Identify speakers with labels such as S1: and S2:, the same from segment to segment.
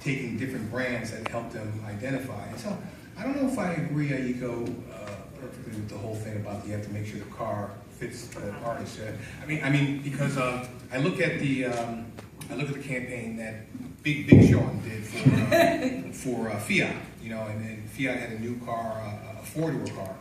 S1: taking different brands and help them identify. And so I don't know if I agree, Ayiko, perfectly with the whole thing about you have to make sure the car fits the artist. I mean, because I look at the campaign that Big Sean did for Fiat, you know, and Fiat had a new car, a four-door car,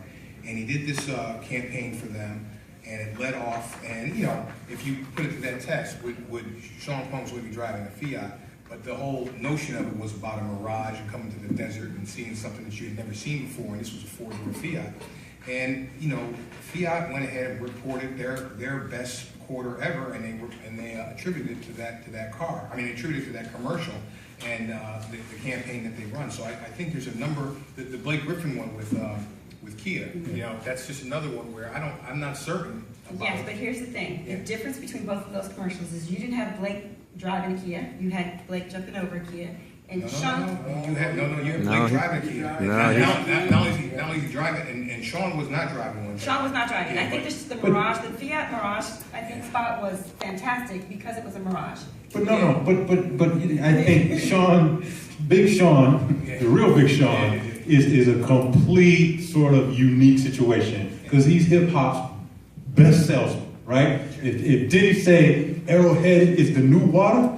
S1: and he did this campaign for them, and it led off. And you know, if you put it to that test, would Sean Combs would be driving a Fiat? But the whole notion of it was about a mirage and coming to the desert and seeing something that you had never seen before, and this was a four-door Fiat. And you know, Fiat went ahead and reported their best quarter ever, and they attributed it to that car. I mean, attributed to that commercial and the campaign that they run. So I think there's a number. The Blake Griffin one with Kia, you know, that's just another one where I'm not certain about.
S2: Yes, but here's the thing: the difference between both of those commercials is you didn't have Blake driving a Kia. You had Blake jumping over a Kia. And Sean,
S1: you had Blake driving a Kia. Not only is he driving, and Sean was not driving one.
S2: Sean was not driving. I think this is the Mirage, the Fiat Mirage. I think spot was fantastic because it was a Mirage.
S3: But but I think Sean, Big Sean, the real Big Sean, is a complete sort of unique situation because he's hip hop's best salesman, right? If Diddy say Arrowhead is the new water,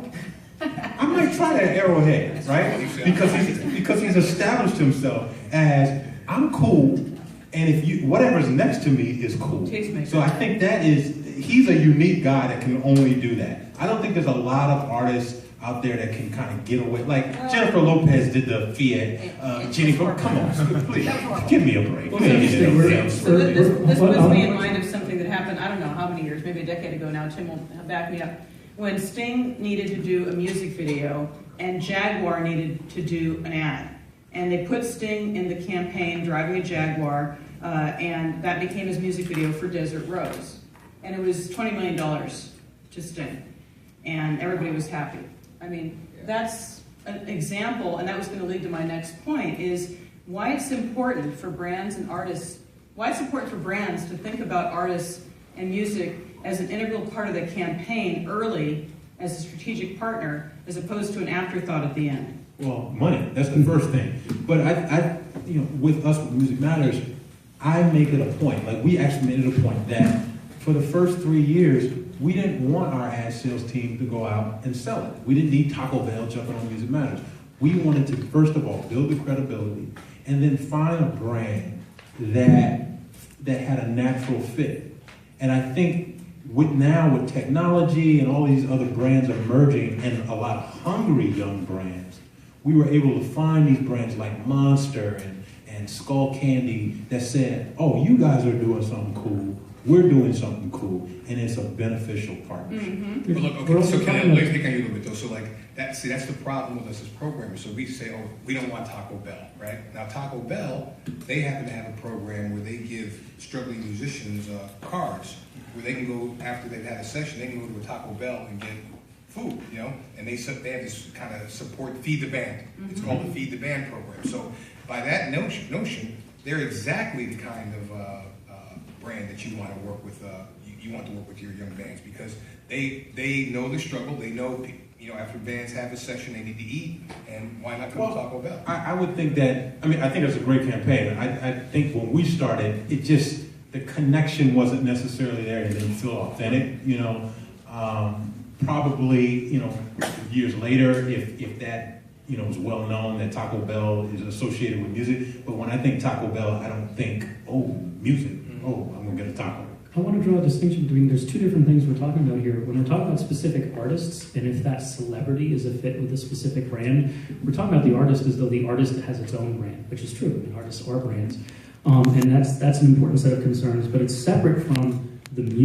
S3: I might try that Arrowhead, right? Because he's established himself as I'm cool, and if you whatever's next to me is cool. So I think he's a unique guy that can only do that. I don't think there's a lot of artists out there that can kind of get away. Like Jennifer Lopez did the Fiat. Jennifer, come on, please, give me a break.
S4: Well, this puts me in mind of something that happened, I don't know how many years, maybe a decade ago now, Tim will back me up. When Sting needed to do a music video and Jaguar needed to do an ad. And they put Sting in the campaign driving a Jaguar, and that became his music video for Desert Rose. And it was $20 million to Sting. And everybody was happy. I mean, that's an example, and that was going to lead to my next point, is why it's important for brands and artists, why it's important for brands to think about artists and music as an integral part of the campaign early as a strategic partner, as opposed to an afterthought at the end.
S3: Well, money, that's the first thing. But I you know, with us, with Music Matters, I make it a point, like we actually made it a point that for the first 3 years, we didn't want our ad sales team to go out and sell it. We didn't need Taco Bell jumping on Music Matters. We wanted to, first of all, build the credibility and then find a brand that had a natural fit. And I think with technology and all these other brands emerging and a lot of hungry young brands, we were able to find these brands like Monster and Skull Candy that said, oh, you guys are doing something cool. We're doing something cool, and it's a beneficial partnership.
S1: Mm-hmm. But look, okay, so let me pick on you a little bit though. So like that's the problem with us as programmers. So we say, oh, we don't want Taco Bell, right? Now Taco Bell, they happen to have a program where they give struggling musicians cards where they can go after they've had a session, they can go to a Taco Bell and get food, you know, and they have this kind of support, feed the band. Mm-hmm. It's called the Feed the Band program. So by that notion, they're exactly the kind of brand that you want to work with. You want to work with your young bands because they know the struggle. They know, you know, after bands have a session, they need to eat, and why not come to Taco Bell?
S3: I would think that. I mean, I think it's a great campaign. I think when we started, it just the connection wasn't necessarily there. It didn't feel authentic. You know, probably you know years later, if that you know is well known that Taco Bell is associated with music. But when I think Taco Bell, I don't think music. Oh, I'm gonna get a taco.
S5: I want to draw a distinction between, there's two different things we're talking about here. When we're talking about specific artists, and if that celebrity is a fit with a specific brand, we're talking about the artist as though the artist has its own brand, which is true, and artists are brands. And that's an important set of concerns, but it's separate from the music.